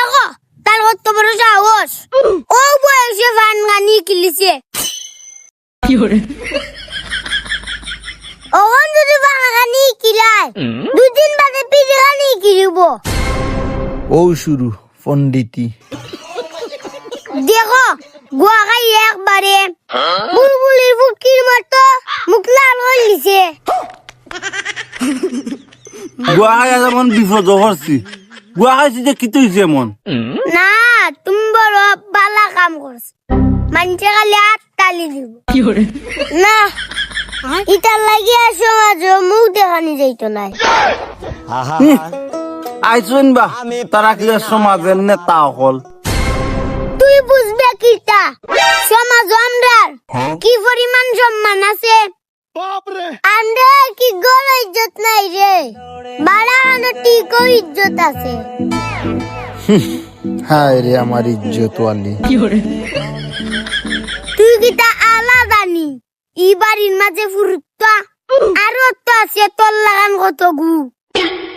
দেখো তার কত বড় সাহস ও বয়সে ফান গানি কিলিছে ওখান যদি ফান গানি কিলায় দুদিন বাদে পিঠে গানি কিলিব ও শুরু পণ্ডিতি দেখো গোয়া খাই একবারে বুলবুলির ফুটকির মতো মুখ লাল হয়ে গেছে গুয়াহাই যেমন বিপদ করছি গুয়াহাই যে কি তুই যেমন না তুমি বড় বালা কাম করছ মানুষে খালি হাততালি দিব না ইটার লাগিয়া সমাজ মুখ দেখানি যাইতো নাই আইসুন বা তারা কি সমাজের নেতা হল তুই বুঝবে কিটা সমাজ আমরার কি পরিমাণ সম্মান আছে আমরা কি গড় ইজ্জত নাই রে বাড়ানো ঠিক ইজ্জত আছে হায় রে আমার ইজ্জত ওয়ালি তুই কিটা আলাদা নি ই বাড়ির মাঝে ফুরুত্তা আরো তো আছে তোর লাগান কত গু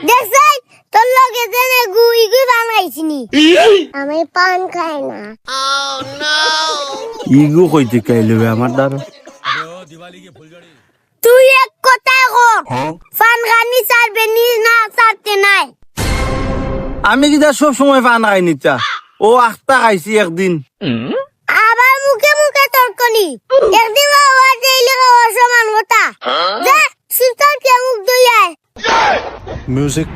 দেখছাই তোর লগে জেনে গু ইগু পান খাইছিনি আমি পান খাই না ইগু কইতে কাইলো আমার দ্বারা তুই এক কথা কর পান খানি ছাড়বে নি না ছাড়তে নাই আমি কি সব সময় পান খাই নিতা ও আখটা খাইছি একদিন আবার মুখে মুখে তর্কনি একদিন বাবা ডেইলি খাওয়া সমান কথা যা সুলতান কে মুখ ধুইয়ায় মিউজিক